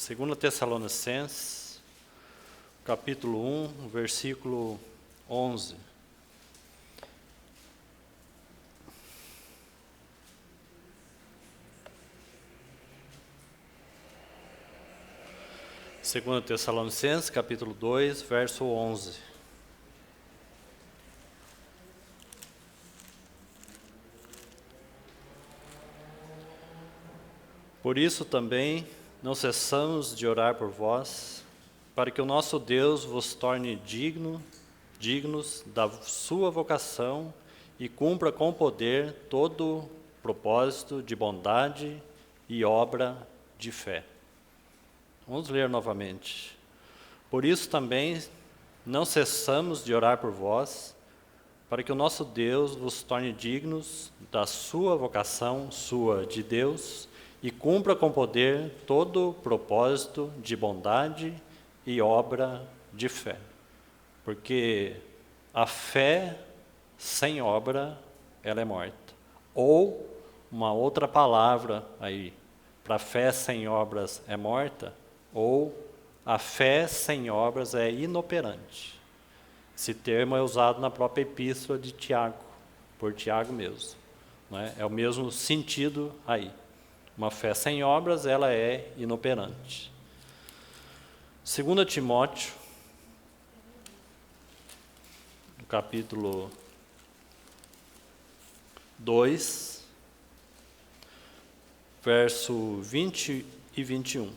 2 Tessalonicenses, capítulo 1, versículo 11. Segundo Tessalonicenses, capítulo 2, verso 11. Por isso também não cessamos de orar por vós, para que o nosso Deus vos torne dignos da sua vocação e cumpra com poder todo o propósito de bondade e obra de fé. Vamos ler novamente. Por isso também não cessamos de orar por vós, para que o nosso Deus vos torne dignos da sua vocação, sua de Deus, e cumpra com poder todo o propósito de bondade e obra de fé. Porque a fé sem obra, ela é morta. Ou, uma outra palavra aí, para fé sem obras é morta, ou a fé sem obras é inoperante. Esse termo é usado na própria epístola de Tiago, por Tiago mesmo. Né? É o mesmo sentido aí. Uma fé sem obras, ela é inoperante. 2 Timóteo, no capítulo 2, verso 20 e 21.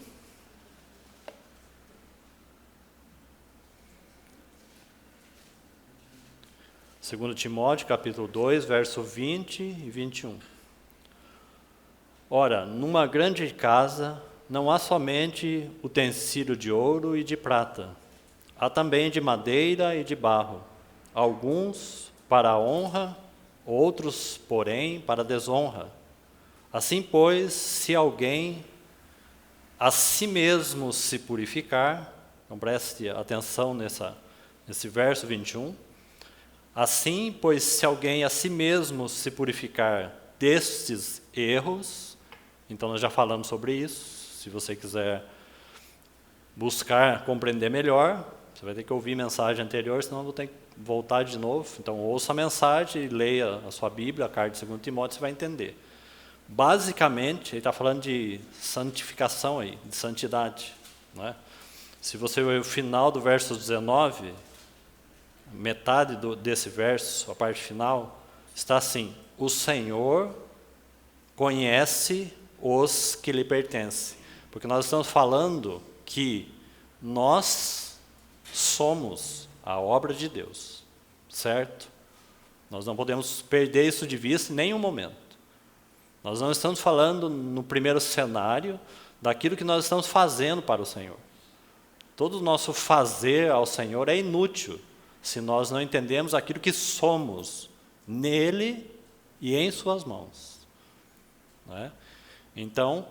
Segundo Timóteo, capítulo 2, verso 20 e 21. Ora, numa grande casa não há somente utensílio de ouro e de prata, há também de madeira e de barro, alguns para a honra, outros, porém, para a desonra. Assim, pois, se alguém a si mesmo se purificar, então preste atenção nesse verso 21, assim, pois, se alguém a si mesmo se purificar destes erros, então nós já falamos sobre isso, se você quiser buscar compreender melhor, você vai ter que ouvir a mensagem anterior, senão eu vou ter que voltar de novo. Então ouça a mensagem e leia a sua Bíblia, a carta de 2 Timóteo, você vai entender. Basicamente, ele está falando de santificação aí, de santidade. Né? Se você ver o final do verso 19, metade desse verso, a parte final, está assim: o Senhor conhece os que lhe pertencem. Porque nós estamos falando que nós somos a obra de Deus, certo? Nós não podemos perder isso de vista em nenhum momento. Nós não estamos falando no primeiro cenário daquilo que nós estamos fazendo para o Senhor. Todo o nosso fazer ao Senhor é inútil se nós não entendemos aquilo que somos nele e em suas mãos. Né? Então,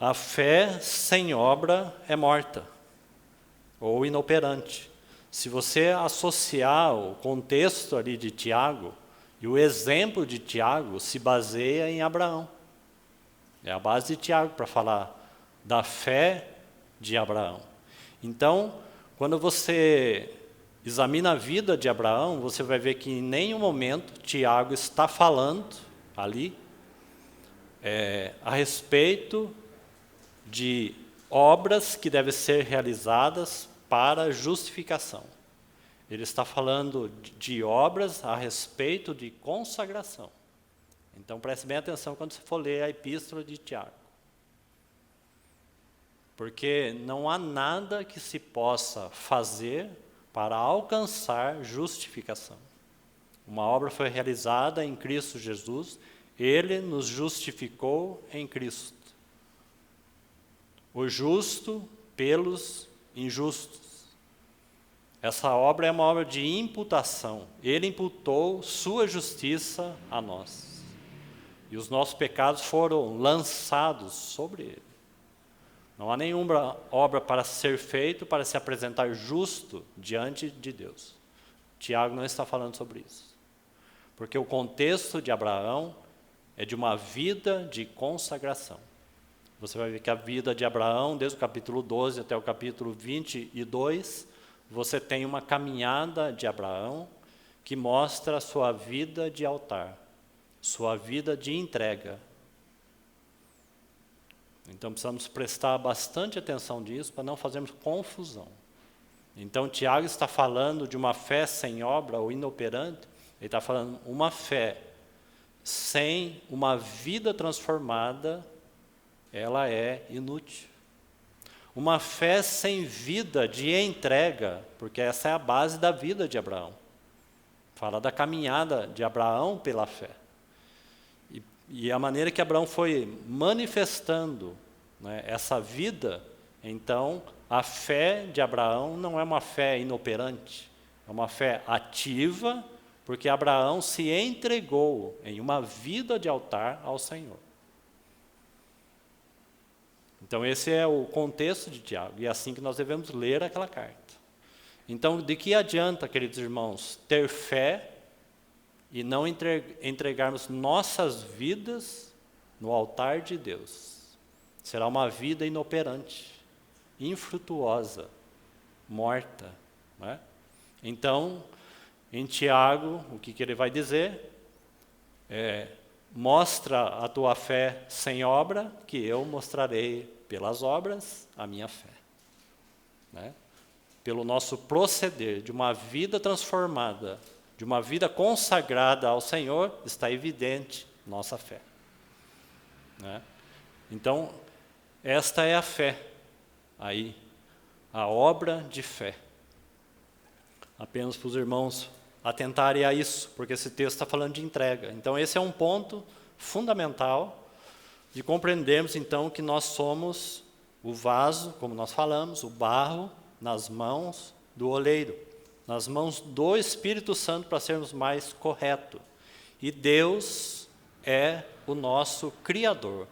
a fé sem obra é morta ou inoperante. Se você associar o contexto ali de Tiago, e o exemplo de Tiago se baseia em Abraão. É a base de Tiago para falar da fé de Abraão. Então, quando você examina a vida de Abraão, você vai ver que em nenhum momento Tiago está falando ali a respeito de obras que devem ser realizadas para justificação. Ele está falando de obras a respeito de consagração. Então preste bem atenção quando você for ler a epístola de Tiago. Porque não há nada que se possa fazer para alcançar justificação. Uma obra foi realizada em Cristo Jesus, Ele nos justificou em Cristo. O justo pelos injustos. Essa obra é uma obra de imputação. Ele imputou sua justiça a nós. E os nossos pecados foram lançados sobre ele. Não há nenhuma obra para ser feita para se apresentar justo diante de Deus. Tiago não está falando sobre isso. Porque o contexto de Abraão é de uma vida de consagração. Você vai ver que a vida de Abraão, desde o capítulo 12 até o capítulo 22, você tem uma caminhada de Abraão que mostra a sua vida de altar, sua vida de entrega. Então precisamos prestar bastante atenção nisso para não fazermos confusão. Então Tiago está falando de uma fé sem obra ou inoperante, ele está falando uma fé sem uma vida transformada, ela é inútil. Uma fé sem vida de entrega, porque essa é a base da vida de Abraão. Fala da caminhada de Abraão pela fé. E a maneira que Abraão foi manifestando, né, essa vida, então a fé de Abraão não é uma fé inoperante, é uma fé ativa, porque Abraão se entregou em uma vida de altar ao Senhor. Então esse é o contexto de Tiago, e é assim que nós devemos ler aquela carta. Então, de que adianta, queridos irmãos, ter fé e não entregarmos nossas vidas no altar de Deus? Será uma vida inoperante, infrutuosa, morta, né? Então, em Tiago, o que ele vai dizer? Mostra a tua fé sem obra, que eu mostrarei pelas obras a minha fé. Né? Pelo nosso proceder de uma vida transformada, de uma vida consagrada ao Senhor, está evidente nossa fé. Né? Então, esta é a fé, aí, a obra de fé. Apenas para os irmãos atentarem a isso, porque esse texto está falando de entrega. Então, esse é um ponto fundamental de compreendermos, então, que nós somos o vaso, como nós falamos, o barro nas mãos do oleiro, nas mãos do Espírito Santo, para sermos mais corretos. E Deus é o nosso Criador.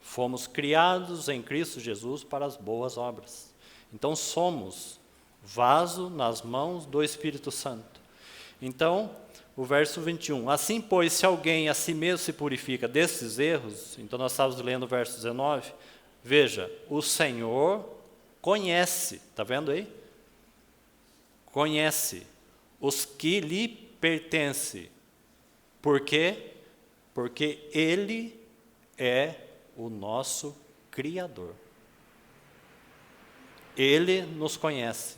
Fomos criados em Cristo Jesus para as boas obras. Então, somos vaso nas mãos do Espírito Santo. Então, o verso 21. Assim, pois, se alguém a si mesmo se purifica desses erros, então nós estávamos lendo o verso 19, veja, o Senhor conhece, está vendo aí? Conhece os que lhe pertencem. Por quê? Porque Ele é o nosso Criador. Ele nos conhece.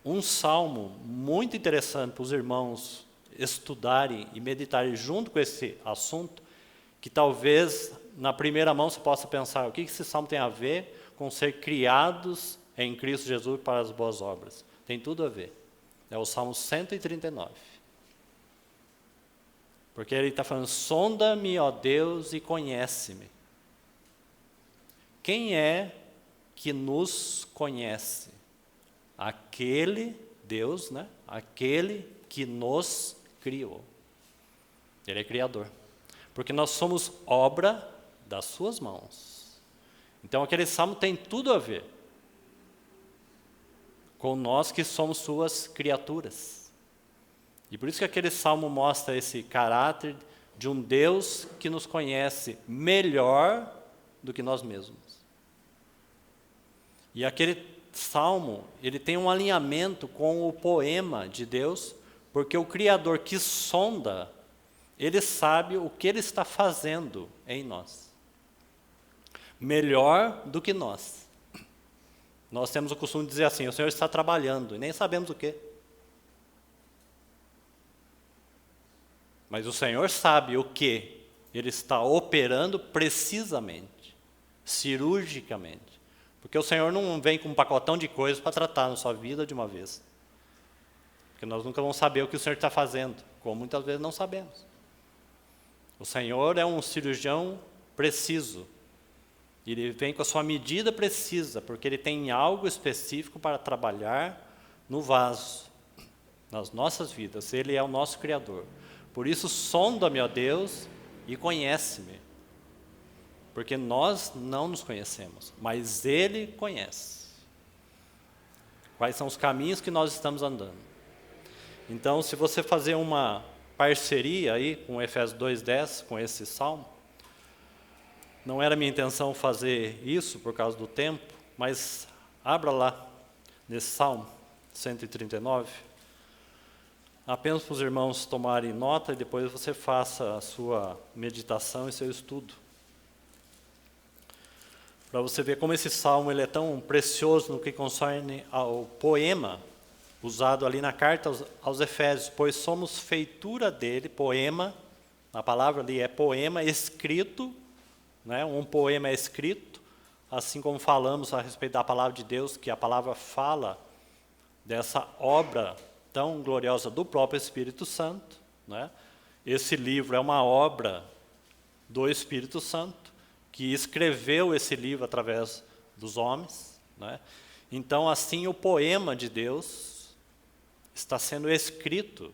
Um salmo muito interessante para os irmãos estudarem e meditarem junto com esse assunto, que talvez na primeira mão você possa pensar, o que esse salmo tem a ver com ser criados em Cristo Jesus para as boas obras? Tem tudo a ver. É o Salmo 139. Porque ele está falando, sonda-me, ó Deus, e conhece-me. Quem é que nos conhece? Aquele Deus, né? Aquele que nos criou. Ele é criador. Porque nós somos obra das suas mãos. Então aquele salmo tem tudo a ver com nós que somos suas criaturas. E por isso que aquele salmo mostra esse caráter de um Deus que nos conhece melhor do que nós mesmos. E aquele salmo, ele tem um alinhamento com o poema de Deus, porque o Criador que sonda, ele sabe o que ele está fazendo em nós. Melhor do que nós. Nós temos o costume de dizer assim, o Senhor está trabalhando, e nem sabemos o quê. Mas o Senhor sabe o que Ele está operando precisamente, cirurgicamente. Porque o Senhor não vem com um pacotão de coisas para tratar na sua vida de uma vez. Porque nós nunca vamos saber o que o Senhor está fazendo, como muitas vezes não sabemos. O Senhor é um cirurgião preciso. Ele vem com a sua medida precisa, porque Ele tem algo específico para trabalhar no vaso, nas nossas vidas. Ele é o nosso Criador. Por isso, sonda-me, ó Deus, e conhece-me. Porque nós não nos conhecemos, mas Ele conhece. Quais são os caminhos que nós estamos andando? Então, se você fazer uma parceria aí com Efésios 2:10, com esse salmo, Não era minha intenção fazer isso por causa do tempo, mas abra lá, nesse Salmo 139, apenas para os irmãos tomarem nota e depois você faça a sua meditação e seu estudo. Para você ver como esse Salmo ele é tão precioso no que concerne ao poema usado ali na carta aos Efésios, pois somos feitura dele, poema, a palavra ali é poema escrito, né? Um poema é escrito, assim como falamos a respeito da palavra de Deus, que a palavra fala dessa obra tão gloriosa do próprio Espírito Santo, né? Esse livro é uma obra do Espírito Santo, que escreveu esse livro através dos homens, né? Então, assim, o poema de Deus está sendo escrito,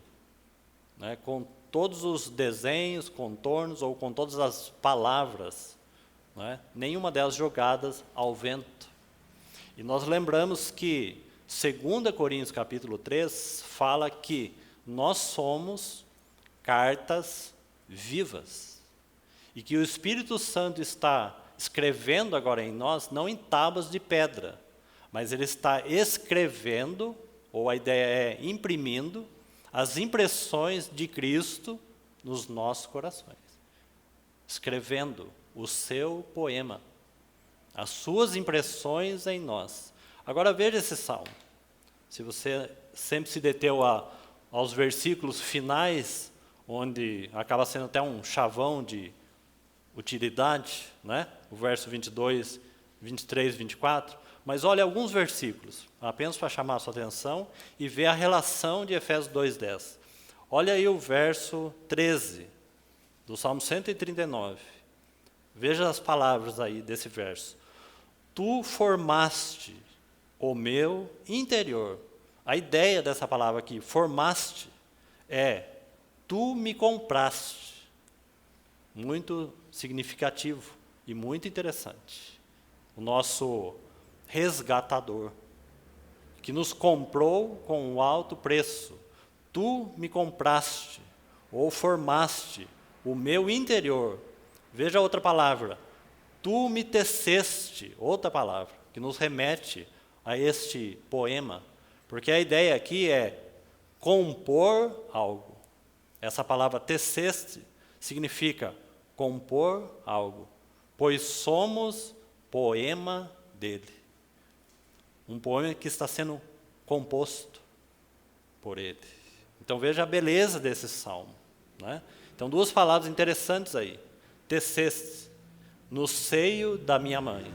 né, com todos os desenhos, contornos ou com todas as palavras, né, nenhuma delas jogadas ao vento. E nós lembramos que 2 Coríntios capítulo 3 fala que nós somos cartas vivas e que o Espírito Santo está escrevendo agora em nós, não em tábuas de pedra, mas ele está escrevendo, ou a ideia é imprimindo, as impressões de Cristo nos nossos corações. Escrevendo o seu poema, as suas impressões em nós. Agora veja esse salmo. Se você sempre se deteu aos versículos finais, onde acaba sendo até um chavão de utilidade, né? O verso 22, 23, 24. Mas olha alguns versículos, apenas para chamar a sua atenção e ver a relação de Efésios 2:10. Olha aí o verso 13, do Salmo 139. Veja as palavras aí desse verso. Tu formaste o meu interior. A ideia dessa palavra aqui, formaste, é tu me compraste. Muito significativo e muito interessante. O nosso resgatador, que nos comprou com um alto preço. Tu me compraste, ou formaste o meu interior. Veja outra palavra. Tu me teceste, outra palavra, que nos remete a este poema. Porque a ideia aqui é compor algo. Essa palavra teceste significa compor algo, pois somos poema dele. Um poema que está sendo composto por ele. Então veja a beleza desse salmo, né? Então duas palavras interessantes aí. Teceste, no seio da minha mãe.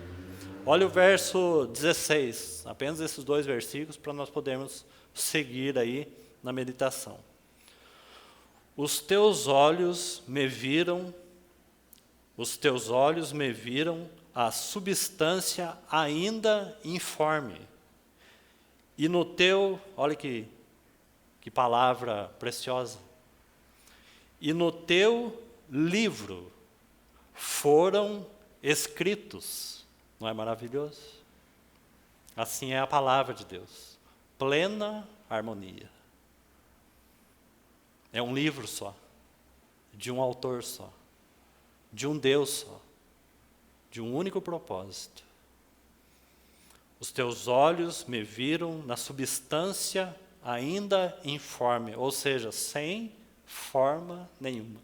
Olha o verso 16, apenas esses dois versículos para nós podermos seguir aí na meditação. Os teus olhos me viram a substância ainda informe. E no teu, olha que palavra preciosa. E no teu livro foram escritos. Não é maravilhoso? Assim é a palavra de Deus. Plena harmonia. É um livro só. De um autor só. De um Deus só. De um único propósito. Os teus olhos me viram na substância ainda informe, ou seja, sem forma nenhuma.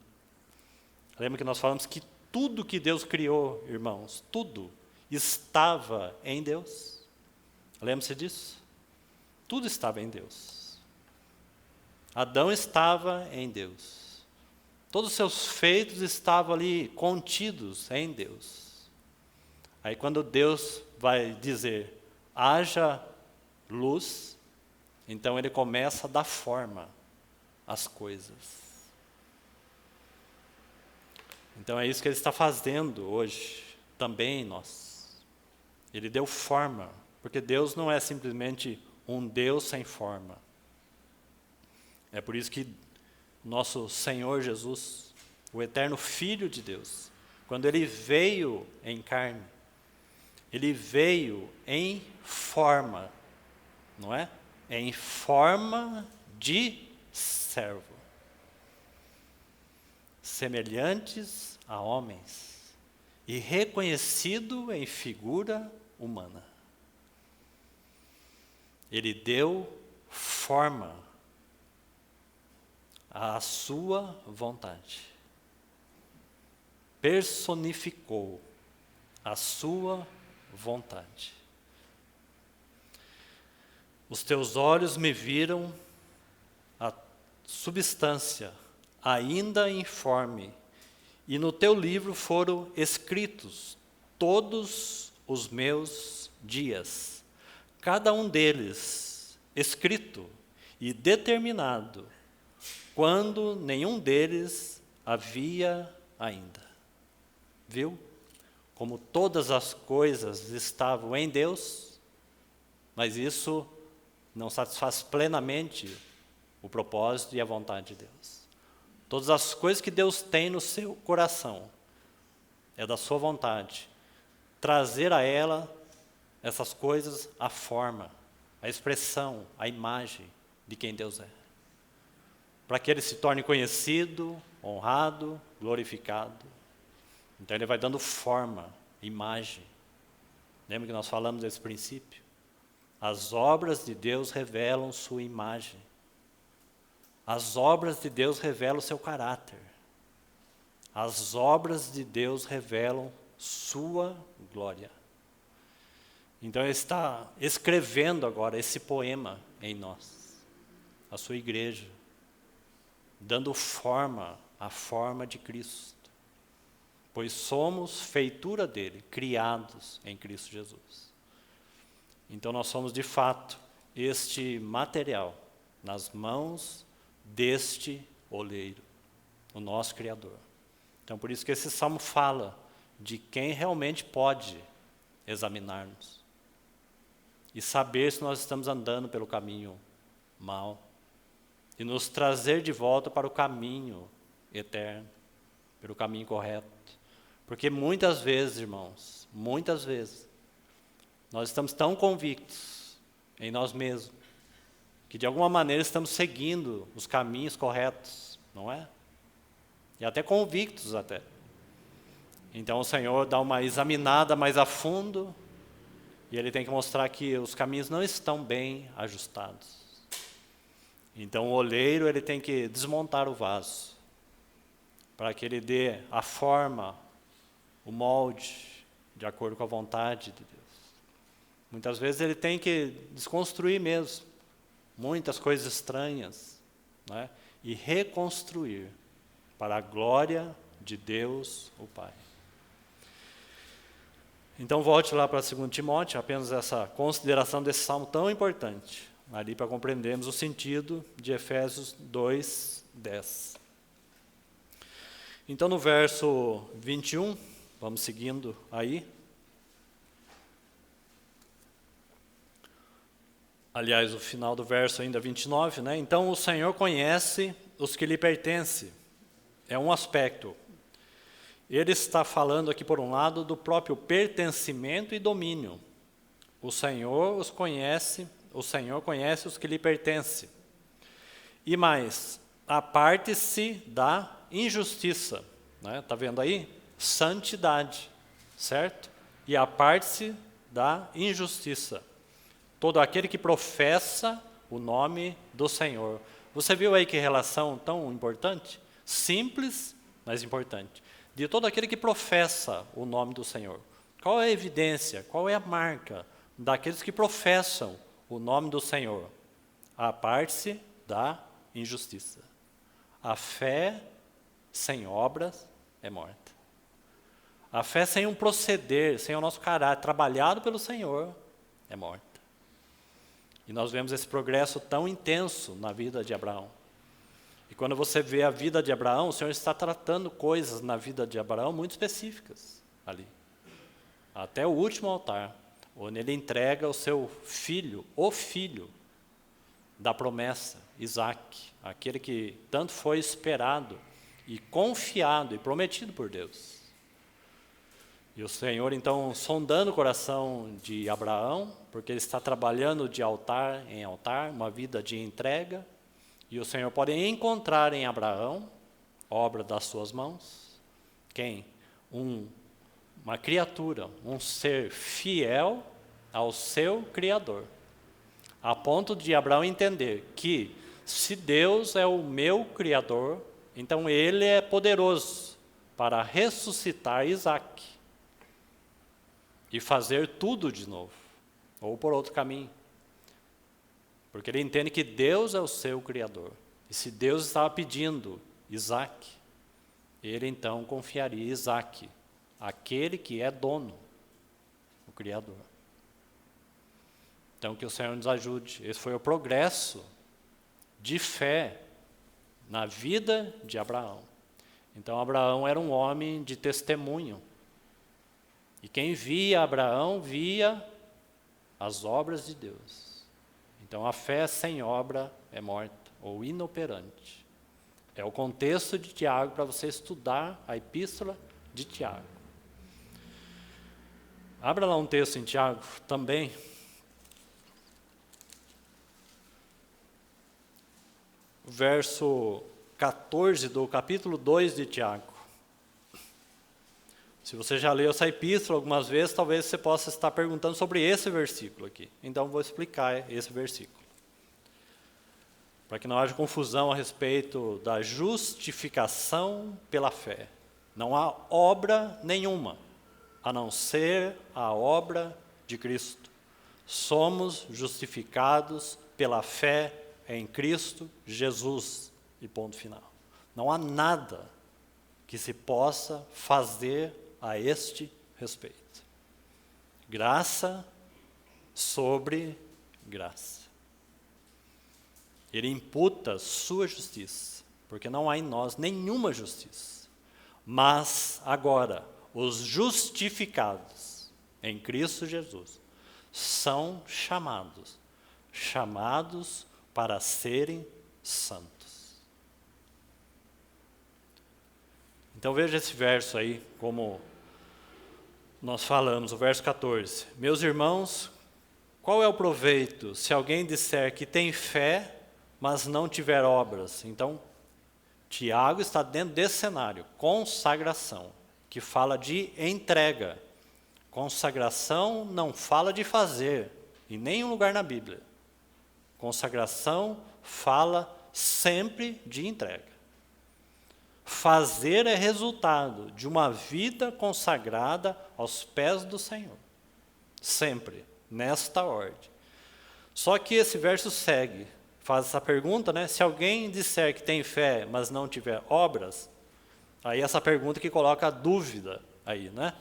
Lembra que nós falamos que tudo que Deus criou, irmãos, tudo estava em Deus? Lembra-se disso? Tudo estava em Deus. Adão estava em Deus. Todos os seus feitos estavam ali contidos em Deus. Aí quando Deus vai dizer, haja luz, então ele começa a dar forma às coisas. Então é isso que ele está fazendo hoje, também em nós. Ele deu forma, porque Deus não é simplesmente um Deus sem forma. É por isso que nosso Senhor Jesus, o eterno Filho de Deus, quando ele veio em carne, ele veio em forma, não é? Em forma de servo. Semelhantes a homens. e reconhecido em figura humana. Ele deu forma à sua vontade. Personificou a sua vontade. Os teus olhos me viram a substância ainda informe, e no teu livro foram escritos todos os meus dias, cada um deles escrito e determinado, quando nenhum deles havia ainda. Viu? Como todas as coisas estavam em Deus, mas isso não satisfaz plenamente o propósito e a vontade de Deus. Todas as coisas que Deus tem no seu coração, é da sua vontade, trazer a ela essas coisas a forma, a expressão, a imagem de quem Deus é. Para que ele se torne conhecido, honrado, glorificado. Então ele vai dando forma, imagem. Lembra que nós falamos desse princípio? As obras de Deus revelam sua imagem. As obras de Deus revelam o seu caráter. As obras de Deus revelam sua glória. Então ele está escrevendo agora esse poema em nós, a sua igreja, dando forma à forma de Cristo. Pois somos feitura dele, criados em Cristo Jesus. Então nós somos de fato este material nas mãos deste oleiro, o nosso Criador. Então por isso que esse salmo fala de quem realmente pode examinar-nos e saber se nós estamos andando pelo caminho mau e nos trazer de volta para o caminho eterno, pelo caminho correto. Porque muitas vezes, irmãos, muitas vezes, nós estamos tão convictos em nós mesmos, que de alguma maneira estamos seguindo os caminhos corretos, não é? E até convictos até. Então o Senhor dá uma examinada mais a fundo, e Ele tem que mostrar que os caminhos não estão bem ajustados. Então o oleiro ele tem que desmontar o vaso, para que ele dê a forma, o molde, de acordo com a vontade de Deus. Muitas vezes ele tem que desconstruir mesmo, muitas coisas estranhas, né? E reconstruir, para a glória de Deus, o Pai. Então volte lá para 2 Timóteo, apenas essa consideração desse salmo tão importante, ali para compreendermos o sentido de Efésios 2:10. Então no verso 21, vamos seguindo aí. Aliás, o final do verso ainda 29, né? Então o Senhor conhece os que lhe pertencem. É um aspecto. Ele está falando aqui, por um lado, do próprio pertencimento e domínio. O Senhor os conhece, o Senhor conhece os que lhe pertencem. E mais, aparte-se da injustiça. Né? Está vendo aí? Santidade, certo? E aparte-se da injustiça. Todo aquele que professa o nome do Senhor. Você viu aí que relação tão importante? Simples, mas importante. De todo aquele que professa o nome do Senhor. Qual é a evidência, qual é a marca daqueles que professam o nome do Senhor? Aparte-se da injustiça. A fé sem obras é morta. A fé sem um proceder, sem o nosso caráter, trabalhado pelo Senhor, é morta. E nós vemos esse progresso tão intenso na vida de Abraão. E quando você vê a vida de Abraão, o Senhor está tratando coisas na vida de Abraão muito específicas ali. Até o último altar, onde ele entrega o seu filho, o filho da promessa, Isaque, aquele que tanto foi esperado e confiado e prometido por Deus. E o Senhor, então, sondando o coração de Abraão, porque ele está trabalhando de altar em altar, uma vida de entrega, e o Senhor pode encontrar em Abraão, obra das suas mãos, quem? Um uma criatura, um ser fiel ao seu Criador, a ponto de Abraão entender que se Deus é o meu Criador, então Ele é poderoso para ressuscitar Isaac e fazer tudo de novo, ou por outro caminho. Porque ele entende que Deus é o seu Criador. E se Deus estava pedindo Isaac, ele então confiaria Isaac, aquele que é dono, o Criador. Então que o Senhor nos ajude. Esse foi o progresso de fé na vida de Abraão. Então Abraão era um homem de testemunho. E quem via Abraão via as obras de Deus. Então a fé sem obra é morta ou inoperante. É o contexto de Tiago para você estudar a epístola de Tiago. Abra lá um texto em Tiago também. Verso 14 do capítulo 2 de Tiago. Se você já leu essa epístola algumas vezes, talvez você possa estar perguntando sobre esse versículo aqui. Então vou explicar esse versículo. Para que não haja confusão a respeito da justificação pela fé. Não há obra nenhuma, a não ser a obra de Cristo. Somos justificados pela fé em Cristo Jesus. E ponto final. Não há nada que se possa fazer a este respeito. Graça sobre graça. Ele imputa sua justiça, porque não há em nós nenhuma justiça. Mas agora, os justificados em Cristo Jesus são chamados para serem santos. Então veja esse verso aí, como nós falamos, o verso 14. Meus irmãos, qual é o proveito se alguém disser que tem fé, mas não tiver obras? Então, Tiago está dentro desse cenário, consagração, que fala de entrega. Consagração não fala de fazer, em nenhum lugar na Bíblia. Consagração fala sempre de entrega. Fazer é resultado de uma vida consagrada aos pés do Senhor. Sempre, nesta ordem. Só que esse verso segue, faz essa pergunta, né? Se alguém disser que tem fé, mas não tiver obras, aí essa pergunta que coloca a dúvida aí, né?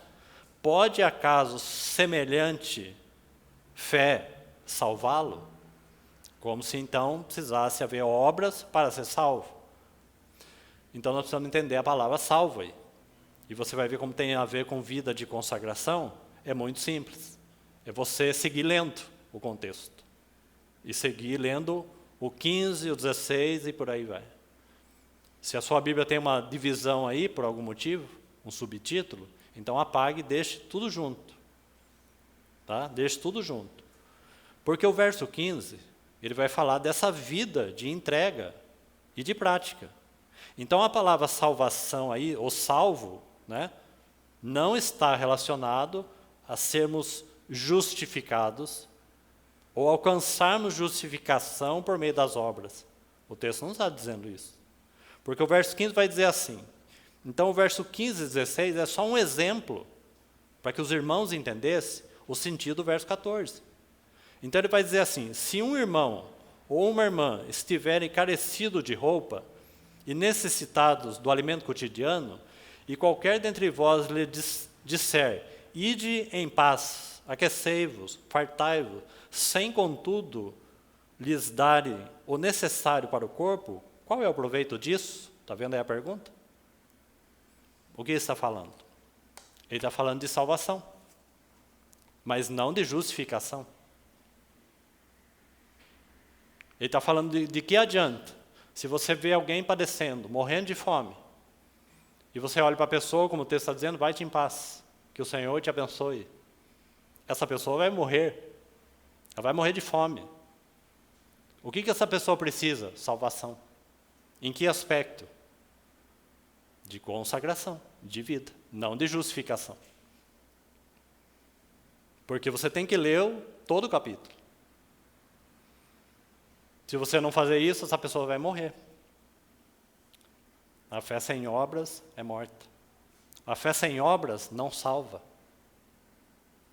Pode acaso semelhante fé salvá-lo? Como se então precisasse haver obras para ser salvo. Então nós precisamos entender a palavra salvo aí. E você vai ver como tem a ver com vida de consagração. É muito simples. É você seguir lendo o contexto. E seguir lendo o 15, o 16 e por aí vai. Se a sua Bíblia tem uma divisão aí, por algum motivo, um subtítulo, então apague e deixe tudo junto. Tá? Deixe tudo junto. Porque o verso 15, ele vai falar dessa vida de entrega e de prática. Então a palavra salvação aí, ou salvo, né, não está relacionado a sermos justificados ou alcançarmos justificação por meio das obras. O texto não está dizendo isso. Porque o verso 15 vai dizer assim. Então o verso 15 e 16 é só um exemplo para que os irmãos entendessem o sentido do verso 14. Então ele vai dizer assim, se um irmão ou uma irmã estiverem carecidos de roupa e necessitados do alimento cotidiano, e qualquer dentre vós lhe disser, ide em paz, aquecei-vos, fartai-vos, sem contudo lhes darem o necessário para o corpo, qual é o proveito disso? Está vendo aí a pergunta? O que ele está falando? Ele está falando de salvação, mas não de justificação. Ele está falando de que adianta? Se você vê alguém padecendo, morrendo de fome, e você olha para a pessoa, como o texto está dizendo, vai-te em paz, que o Senhor te abençoe. Essa pessoa vai morrer. Ela vai morrer de fome. O que essa pessoa precisa? Salvação. Em que aspecto? De consagração, de vida, não de justificação. Porque você tem que ler todo o capítulo. Se você não fazer isso, essa pessoa vai morrer. A fé sem obras é morta. A fé sem obras não salva.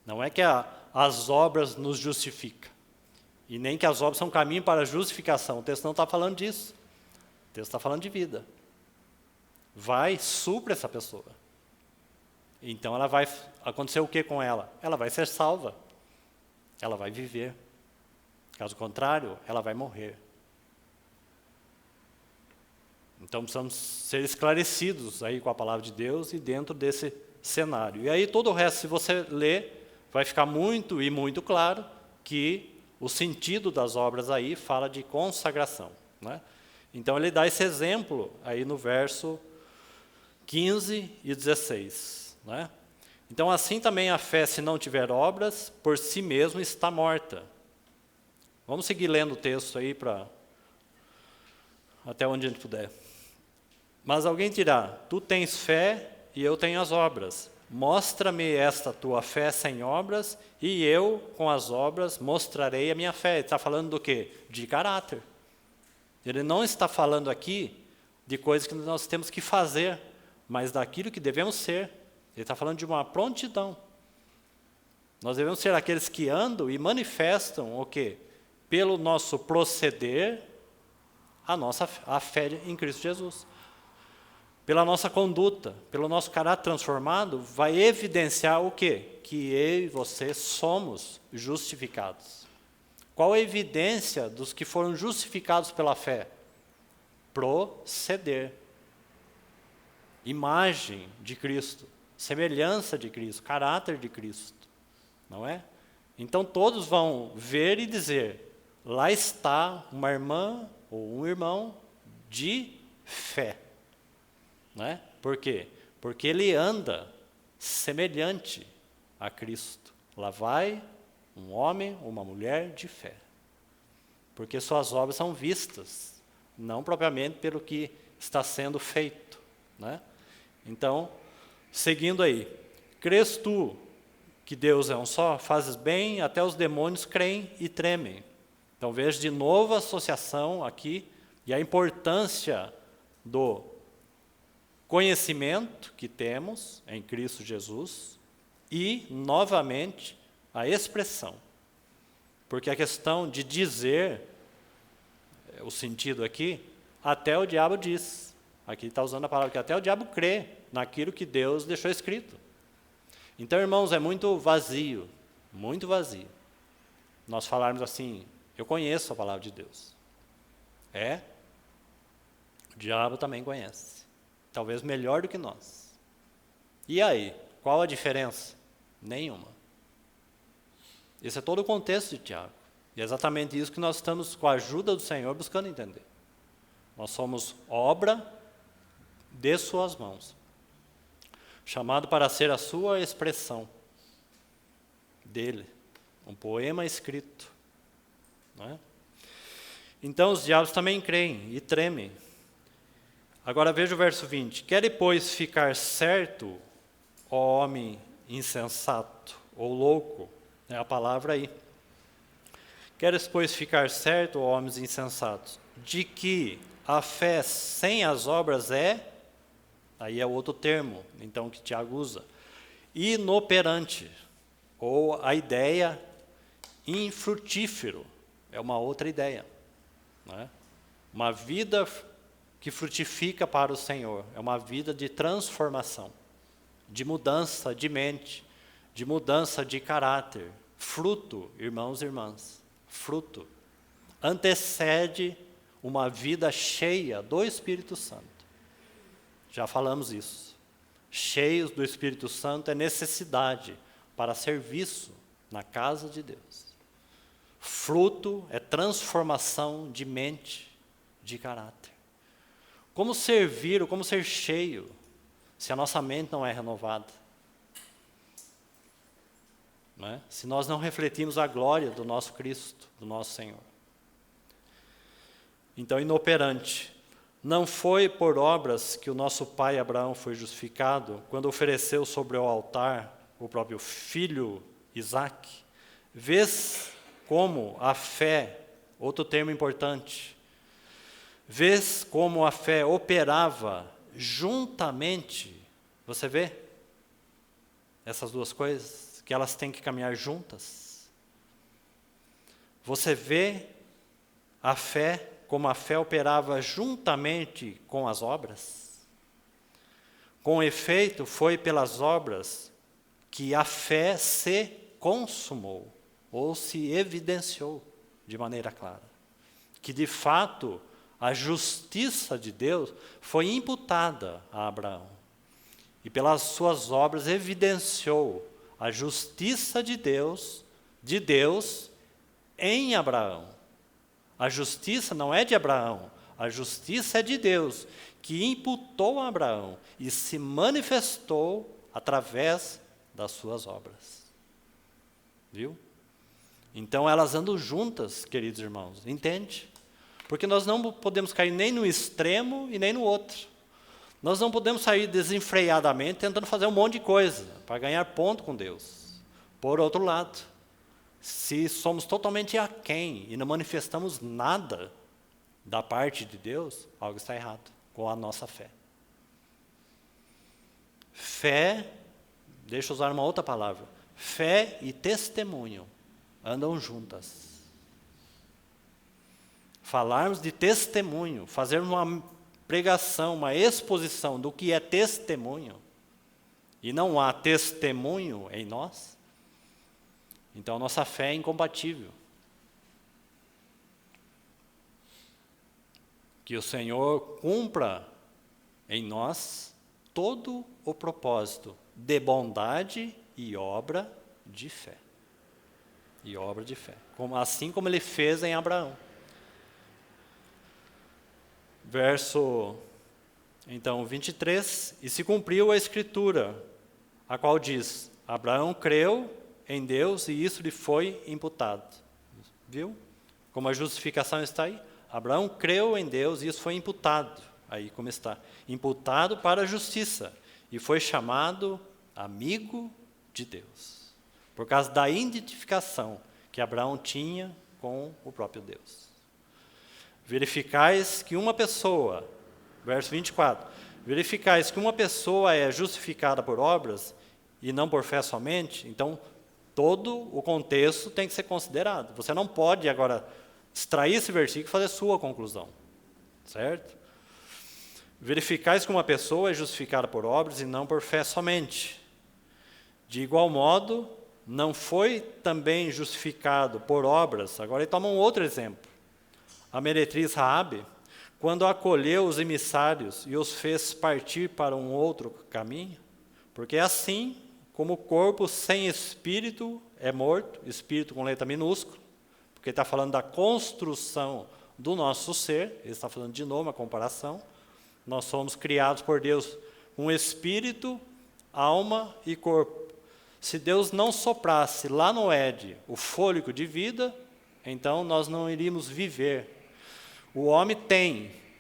Não é que as obras nos justificam. E nem que as obras são caminho para a justificação. O texto não está falando disso. O texto está falando de vida. Vai, supra essa pessoa. Então ela vai acontecer o que com ela? Ela vai ser salva. Ela vai viver. Caso contrário, ela vai morrer. Então precisamos ser esclarecidos aí com a palavra de Deus e dentro desse cenário. E aí todo o resto, se você ler, vai ficar muito e muito claro que o sentido das obras aí fala de consagração, né? Então ele dá esse exemplo aí no verso 15 e 16, né? Então assim também a fé, se não tiver obras, por si mesmo está morta. Vamos seguir lendo o texto aí até onde a gente puder. Mas alguém dirá, tu tens fé e eu tenho as obras. Mostra-me esta tua fé sem obras, e eu, com as obras, mostrarei a minha fé. Ele está falando do quê? De caráter. Ele não está falando aqui de coisas que nós temos que fazer, mas daquilo que devemos ser. Ele está falando de uma prontidão. Nós devemos ser aqueles que andam e manifestam o quê? Pelo nosso proceder, a fé em Cristo Jesus. Pela nossa conduta, pelo nosso caráter transformado, vai evidenciar o quê? Que eu e você somos justificados. Qual a evidência dos que foram justificados pela fé? Proceder. Imagem de Cristo, semelhança de Cristo, caráter de Cristo. Não é? Então todos vão ver e dizer, lá está uma irmã ou um irmão de fé. Né? Por quê? Porque ele anda semelhante a Cristo. Lá vai um homem ou uma mulher de fé. Porque suas obras são vistas, não propriamente pelo que está sendo feito. Né? Então, seguindo aí. Crês tu que Deus é um só? Fazes bem, até os demônios creem e tremem. Então veja de novo a associação aqui e a importância do conhecimento que temos em Cristo Jesus e, novamente, a expressão. Porque a questão de dizer, o sentido aqui, até o diabo diz. Aqui está usando a palavra que até o diabo crê naquilo que Deus deixou escrito. Então, irmãos, é muito vazio, nós falarmos assim, eu conheço a palavra de Deus. O diabo também conhece. Talvez melhor do que nós. E aí, qual a diferença? Nenhuma. Esse é todo o contexto de Tiago. E é exatamente isso que nós estamos, com a ajuda do Senhor, buscando entender. Nós somos obra de suas mãos. Chamado para ser a sua expressão dele. Um poema escrito. Não é? Então os diabos também creem e tremem. Agora veja o verso 20. Quer depois ficar certo, ó homem insensato ou louco? É a palavra aí. Queres, pois, ficar certo, ó homens insensatos, de que a fé sem as obras aí é outro termo, então, que Tiago usa, inoperante, ou a ideia infrutífero, é uma outra ideia. Né? Uma vida que frutifica para o Senhor, é uma vida de transformação, de mudança de mente, de mudança de caráter. Fruto, irmãos e irmãs, fruto, antecede uma vida cheia do Espírito Santo. Já falamos isso. Cheios do Espírito Santo é necessidade para serviço na casa de Deus. Fruto é transformação de mente, de caráter. Como servir, ou como ser cheio, se a nossa mente não é renovada? Não é? Se nós não refletimos a glória do nosso Cristo, do nosso Senhor. Então, inoperante. Não foi por obras que o nosso pai Abraão foi justificado, quando ofereceu sobre o altar o próprio filho Isaac. Vês como a fé, outro termo importante, vês como a fé operava juntamente. Você vê essas duas coisas, que elas têm que caminhar juntas? Você vê a fé, como a fé operava juntamente com as obras? Com efeito, foi pelas obras que a fé se consumou, ou se evidenciou de maneira clara. Que, de fato, a justiça de Deus foi imputada a Abraão. E pelas suas obras evidenciou a justiça de Deus em Abraão. A justiça não é de Abraão, a justiça é de Deus, que imputou a Abraão e se manifestou através das suas obras. Viu? Então elas andam juntas, queridos irmãos, entende? Porque nós não podemos cair nem no extremo e nem no outro. Nós não podemos sair desenfreadamente tentando fazer um monte de coisa para ganhar ponto com Deus. Por outro lado, se somos totalmente aquém e não manifestamos nada da parte de Deus, algo está errado com a nossa fé. Fé, deixa eu usar uma outra palavra, fé e testemunho andam juntas. Falarmos de testemunho, fazermos uma pregação, uma exposição do que é testemunho, e não há testemunho em nós, então nossa fé é incompatível. Que o Senhor cumpra em nós todo o propósito de bondade e obra de fé. E obra de fé. Assim como Ele fez em Abraão. Verso, então, 23. E se cumpriu a Escritura, a qual diz, Abraão creu em Deus e isso lhe foi imputado. Viu? Como a justificação está aí. Abraão creu em Deus e isso foi imputado. Aí como está. Imputado para a justiça. E foi chamado amigo de Deus. Por causa da identificação que Abraão tinha com o próprio Deus. Verificais que uma pessoa, verso 24, verificais que uma pessoa é justificada por obras e não por fé somente, então todo o contexto tem que ser considerado. Você não pode agora extrair esse versículo e fazer sua conclusão, certo? Verificais que uma pessoa é justificada por obras e não por fé somente. De igual modo, não foi também justificado por obras. Agora ele toma um outro exemplo. A meretriz Raabe, quando acolheu os emissários e os fez partir para um outro caminho, porque assim como o corpo sem espírito é morto, espírito com letra minúscula, porque está falando da construção do nosso ser, ele está falando de novo uma comparação, nós somos criados por Deus com espírito, alma e corpo. Se Deus não soprasse lá no Éden o fôlego de vida, então nós não iríamos viver. O homem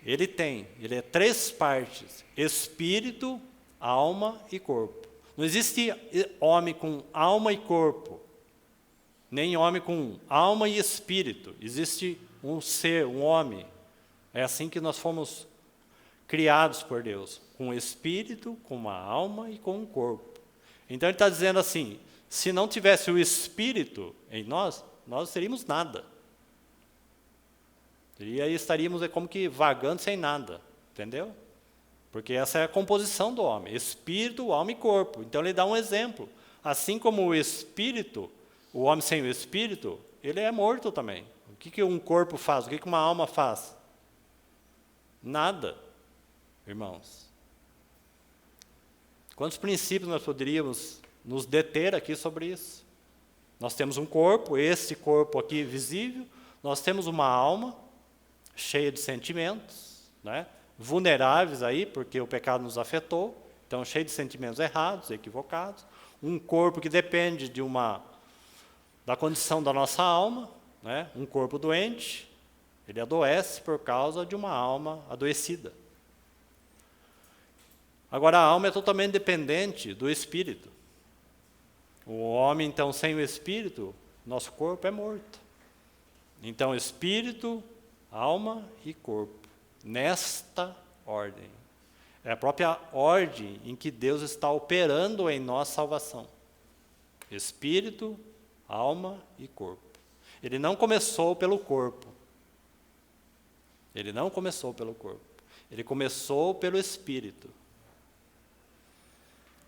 ele é 3 partes, espírito, alma e corpo. Não existe homem com alma e corpo, nem homem com alma e espírito. Existe um ser, um homem. É assim que nós fomos criados por Deus, com um espírito, com uma alma e com um corpo. Então ele está dizendo assim, se não tivesse o espírito em nós, nós seríamos nada. E aí estaríamos como que vagando sem nada, entendeu? Porque essa é a composição do homem, espírito, alma e corpo. Então ele dá um exemplo. Assim como o espírito, o homem sem o espírito, ele é morto também. O que um corpo faz? O que uma alma faz? Nada, irmãos. Quantos princípios nós poderíamos nos deter aqui sobre isso? Nós temos um corpo, esse corpo aqui visível, nós temos uma alma cheia de sentimentos, né? Vulneráveis aí, porque o pecado nos afetou, então cheio de sentimentos errados, equivocados, um corpo que depende da condição da nossa alma, né? Um corpo doente, ele adoece por causa de uma alma adoecida. Agora, a alma é totalmente dependente do espírito. O homem, então, sem o espírito, nosso corpo é morto. Então, espírito, alma e corpo, nesta ordem. É a própria ordem em que Deus está operando em nós salvação. Espírito, alma e corpo. Ele não começou pelo corpo. Ele não começou pelo corpo. Ele começou pelo espírito.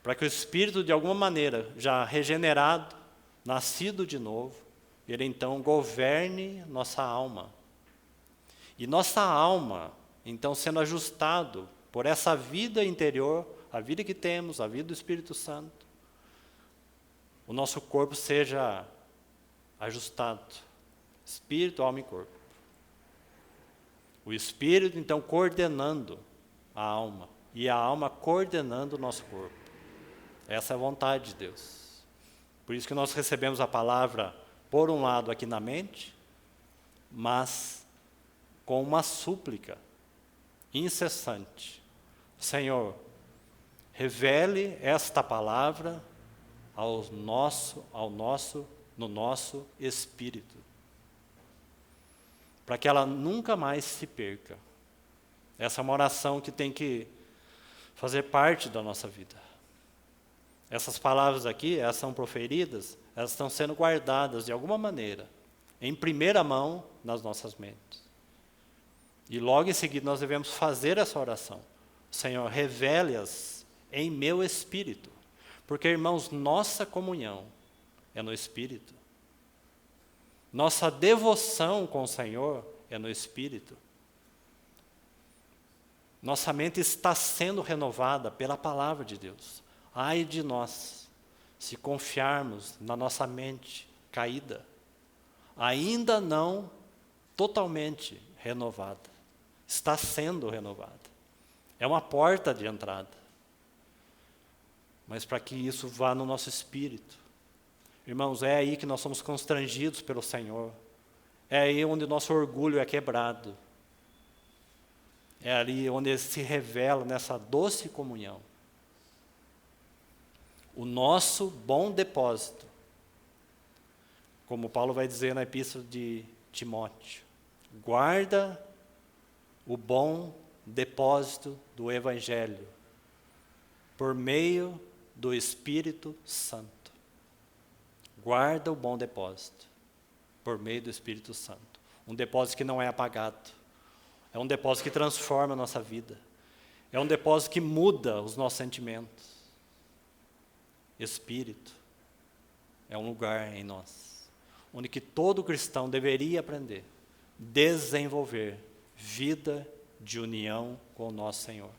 Para que o espírito, de alguma maneira, já regenerado, nascido de novo, ele então governe nossa alma. E nossa alma, então, sendo ajustado por essa vida interior, a vida que temos, a vida do Espírito Santo, o nosso corpo seja ajustado. Espírito, alma e corpo. O Espírito, então, coordenando a alma. E a alma coordenando o nosso corpo. Essa é a vontade de Deus. Por isso que nós recebemos a palavra, por um lado, aqui na mente, mas com uma súplica incessante. Senhor, revele esta palavra no nosso espírito, para que ela nunca mais se perca. Essa é uma oração que tem que fazer parte da nossa vida. Essas palavras aqui, elas são proferidas, elas estão sendo guardadas de alguma maneira, em primeira mão, nas nossas mentes. E logo em seguida nós devemos fazer essa oração. Senhor, revele-as em meu espírito. Porque, irmãos, nossa comunhão é no espírito. Nossa devoção com o Senhor é no espírito. Nossa mente está sendo renovada pela palavra de Deus. Ai de nós, se confiarmos na nossa mente caída, ainda não totalmente renovada. Está sendo renovada. É uma porta de entrada. Mas para que isso vá no nosso espírito. Irmãos, é aí que nós somos constrangidos pelo Senhor. É aí onde o nosso orgulho é quebrado. É ali onde ele se revela nessa doce comunhão. O nosso bom depósito. Como Paulo vai dizer na epístola de Timóteo. Guarda o bom depósito do Evangelho, por meio do Espírito Santo. Guarda o bom depósito, por meio do Espírito Santo. Um depósito que não é apagado. É um depósito que transforma a nossa vida. É um depósito que muda os nossos sentimentos. Espírito é um lugar em nós, onde que todo cristão deveria aprender, desenvolver vida de união com o nosso Senhor.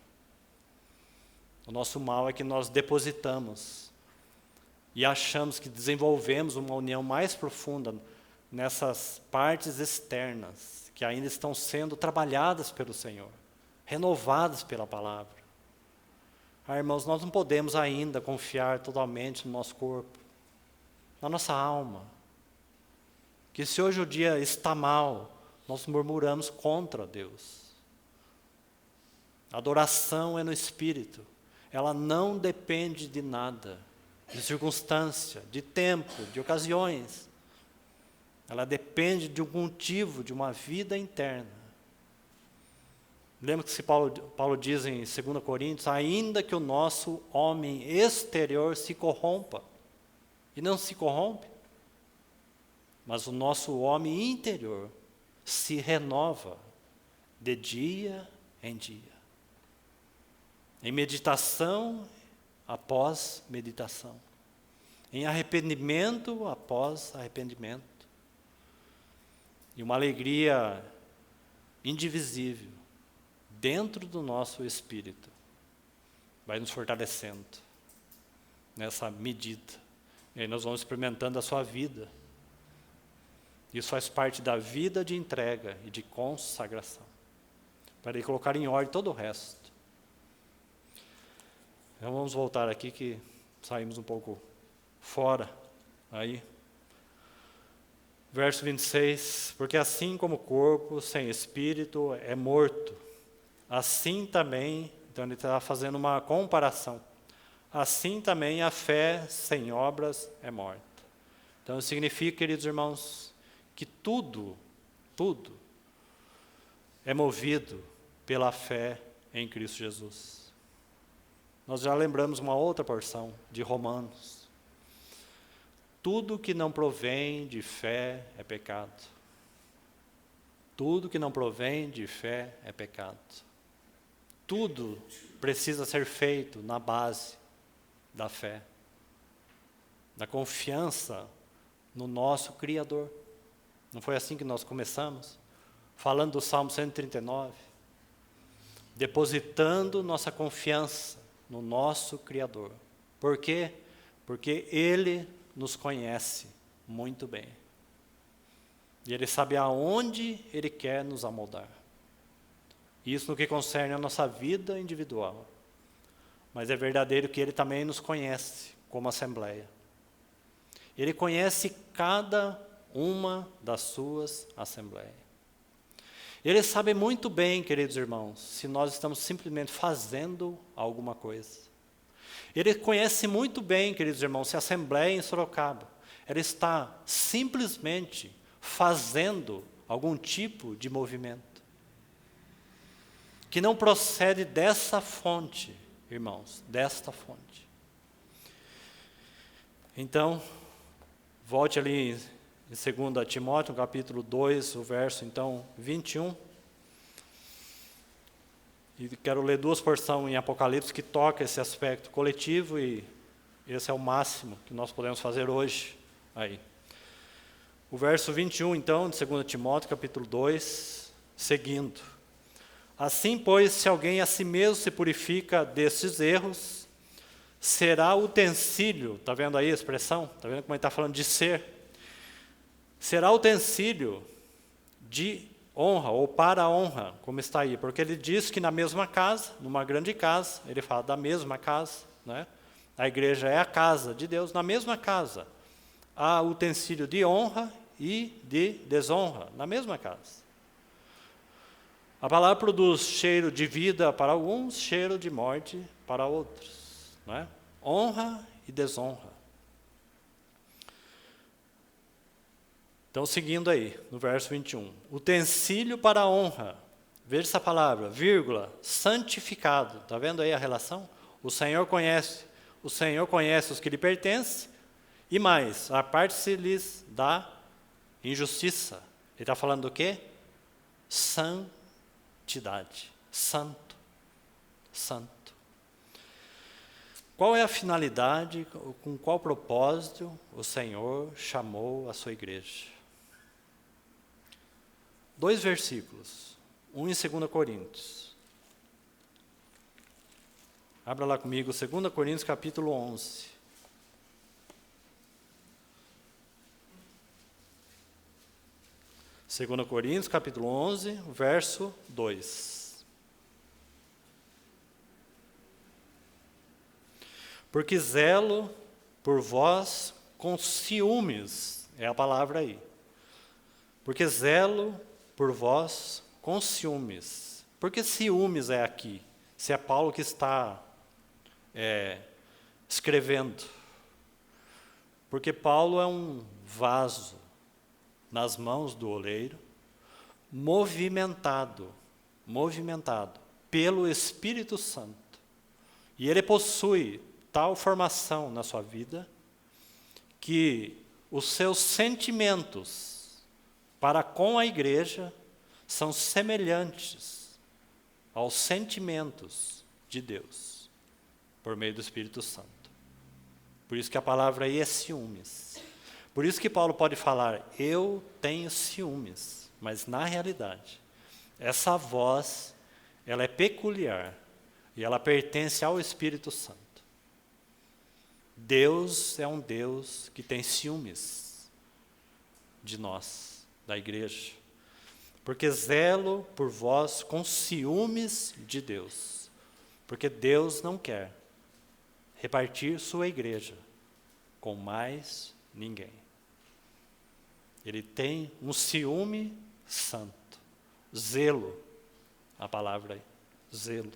O nosso mal é que nós depositamos e achamos que desenvolvemos uma união mais profunda nessas partes externas que ainda estão sendo trabalhadas pelo Senhor, renovadas pela palavra. Irmãos, nós não podemos ainda confiar totalmente no nosso corpo, na nossa alma. Que se hoje o dia está mal, nós murmuramos contra Deus. A adoração é no Espírito. Ela não depende de nada, de circunstância, de tempo, de ocasiões. Ela depende de um motivo, de uma vida interna. Lembra que Paulo diz em 2 Coríntios, ainda que o nosso homem exterior se corrompa, e não se corrompe, mas o nosso homem interior se renova de dia em dia. Em meditação após meditação. Em arrependimento após arrependimento. E uma alegria indivisível dentro do nosso espírito. Vai nos fortalecendo nessa medida. E aí nós vamos experimentando a sua vida. Isso faz parte da vida de entrega e de consagração. Para ele colocar em ordem todo o resto. Então vamos voltar aqui que saímos um pouco fora. Aí. Verso 26. Porque assim como o corpo sem espírito é morto, assim também, então ele está fazendo uma comparação. Assim também a fé sem obras é morta. Então significa, queridos irmãos, que tudo é movido pela fé em Cristo Jesus. Nós já lembramos uma outra porção de Romanos. Tudo que não provém de fé é pecado. Tudo que não provém de fé é pecado. Tudo precisa ser feito na base da fé, da confiança no nosso Criador. Não foi assim que nós começamos? Falando do Salmo 139. Depositando nossa confiança no nosso Criador. Por quê? Porque Ele nos conhece muito bem. E Ele sabe aonde Ele quer nos amoldar. Isso no que concerne a nossa vida individual. Mas é verdadeiro que Ele também nos conhece como assembleia. Ele conhece cada uma das suas assembleias. Ele sabe muito bem, queridos irmãos, se nós estamos simplesmente fazendo alguma coisa. Ele conhece muito bem, queridos irmãos, se a assembleia em Sorocaba, ela está simplesmente fazendo algum tipo de movimento. Que não procede dessa fonte, irmãos, desta fonte. Então, volte ali em 2 Timóteo, no capítulo 2, o verso, então, 21. E quero ler 2 porções em Apocalipse que toca esse aspecto coletivo e esse é o máximo que nós podemos fazer hoje. Aí. O verso 21, então, de 2 Timóteo, capítulo 2, seguindo. Assim, pois, se alguém a si mesmo se purifica destes erros, será utensílio, está vendo aí a expressão? Está vendo como ele está falando de ser? Será utensílio de honra, ou para a honra, como está aí. Porque ele diz que na mesma casa, numa grande casa, ele fala da mesma casa, né? A igreja é a casa de Deus, na mesma casa. Há utensílio de honra e de desonra, na mesma casa. A palavra produz cheiro de vida para alguns, cheiro de morte para outros. Não é? Honra e desonra. Então, seguindo aí, no verso 21. Utensílio para a honra. Veja essa palavra, vírgula, santificado. Está vendo aí a relação? O Senhor conhece os que lhe pertencem. E mais, a parte-se-lhes da injustiça. Ele está falando do quê? Santidade. Santo. Qual é a finalidade, com qual propósito o Senhor chamou a sua igreja? 2 versículos, um em 2 Coríntios. Abra lá comigo, 2 Coríntios capítulo 11. 2 Coríntios capítulo 11, verso 2. Porque zelo por vós com ciúmes, é a palavra aí. Porque zelo por vós com ciúmes. Por que ciúmes é aqui? Se é Paulo que está escrevendo. Porque Paulo é um vaso nas mãos do oleiro, movimentado pelo Espírito Santo. E ele possui tal formação na sua vida, que os seus sentimentos para com a igreja são semelhantes aos sentimentos de Deus, por meio do Espírito Santo. Por isso que a palavra aí é ciúmes. Por isso que Paulo pode falar, eu tenho ciúmes, mas na realidade, essa voz, ela é peculiar e ela pertence ao Espírito Santo. Deus é um Deus que tem ciúmes de nós, da igreja. Porque zelo por vós com ciúmes de Deus. Porque Deus não quer repartir sua igreja com mais ninguém. Ele tem um ciúme santo. Zelo, a palavra aí, zelo.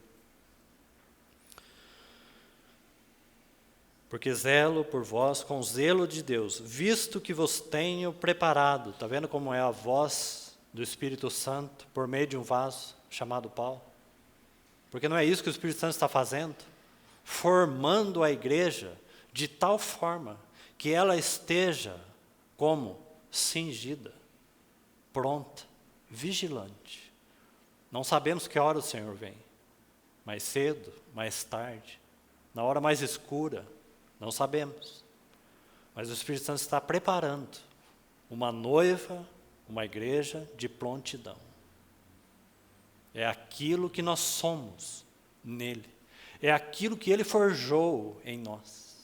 Porque zelo por vós com zelo de Deus, visto que vos tenho preparado. Está vendo como é a voz do Espírito Santo por meio de um vaso chamado Paulo? Porque não é isso que o Espírito Santo está fazendo? Formando a igreja de tal forma que ela esteja como? Cingida, pronta, vigilante. Não sabemos que hora o Senhor vem. Mais cedo, mais tarde, na hora mais escura, não sabemos. Mas o Espírito Santo está preparando uma noiva, uma igreja de prontidão. É aquilo que nós somos nele. É aquilo que ele forjou em nós.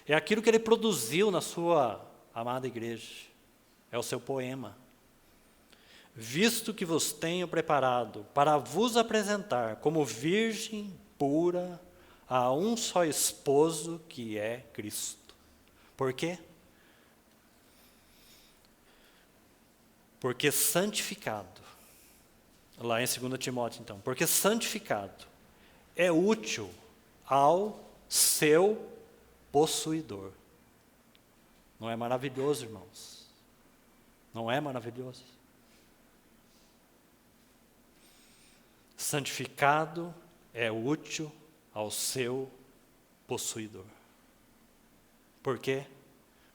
É aquilo que ele produziu na sua amada igreja. É o seu poema. Visto que vos tenho preparado para vos apresentar como virgem pura a um só esposo, que é Cristo. Por quê? Porque santificado, lá em 2 Timóteo então, porque santificado é útil ao seu possuidor. Não é maravilhoso, irmãos? Não é maravilhoso? Santificado é útil ao seu possuidor. Por quê?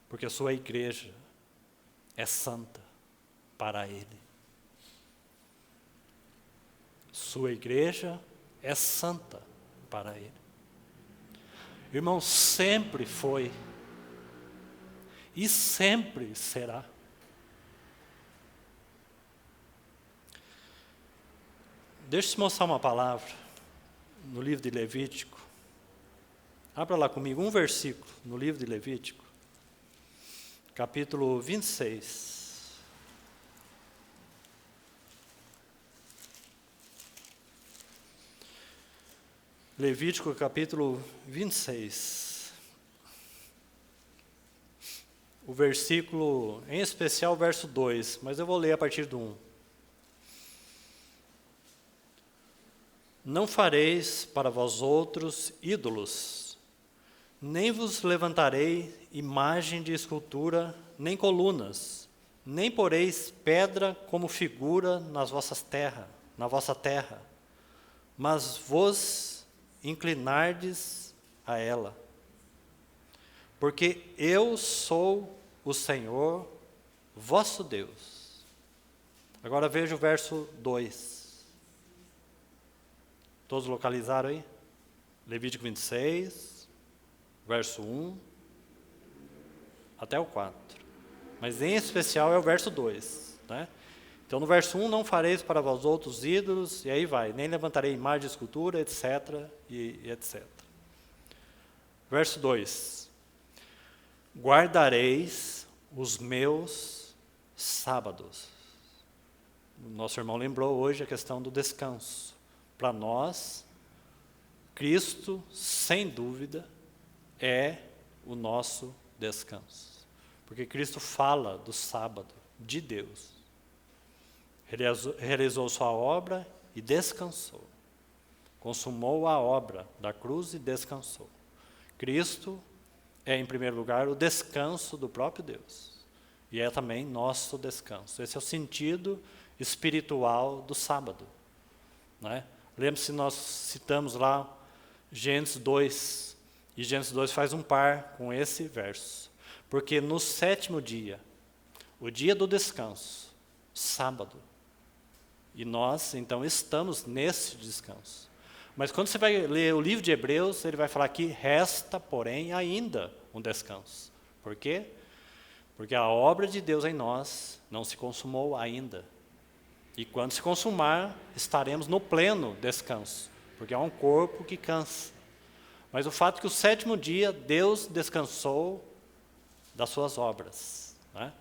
Porque a sua igreja é santa para ele. Sua igreja é santa para ele. Irmão, sempre foi e sempre será. Deixa eu te mostrar uma palavra no livro de Levítico. Abra lá comigo um versículo no livro de Levítico, capítulo 26. Levítico, capítulo 26. O versículo, em especial o verso 2, mas eu vou ler a partir do 1. Não fareis para vós outros ídolos, nem vos levantarei imagem de escultura, nem colunas, nem poreis pedra como figura na vossa terra, mas vos inclinardes a ela. Porque eu sou o Senhor, vosso Deus. Agora veja o verso 2. Todos localizaram aí? Levítico 26, verso 1, até o 4. Mas em especial é o verso 2. Né? Então no verso 1, não fareis para vós outros ídolos, e aí vai, nem levantarei imagem de escultura, etc. e etc. Verso 2. Guardareis os meus sábados. O nosso irmão lembrou hoje a questão do descanso. Para nós, Cristo, sem dúvida, é o nosso descanso. Porque Cristo fala do sábado de Deus. Realizou sua obra e descansou. Consumou a obra da cruz e descansou. Cristo é, em primeiro lugar, o descanso do próprio Deus. E é também nosso descanso. Esse é o sentido espiritual do sábado. Né? Lembre-se, nós citamos lá Gênesis 2, e Gênesis 2 faz um par com esse verso. Porque no sétimo dia, o dia do descanso, sábado, e nós, então, estamos nesse descanso. Mas quando você vai ler o livro de Hebreus, ele vai falar que resta, porém, ainda um descanso. Por quê? Porque a obra de Deus em nós não se consumou ainda. E quando se consumar, estaremos no pleno descanso, porque é um corpo que cansa. Mas o fato é que o sétimo dia, Deus descansou das suas obras. Né?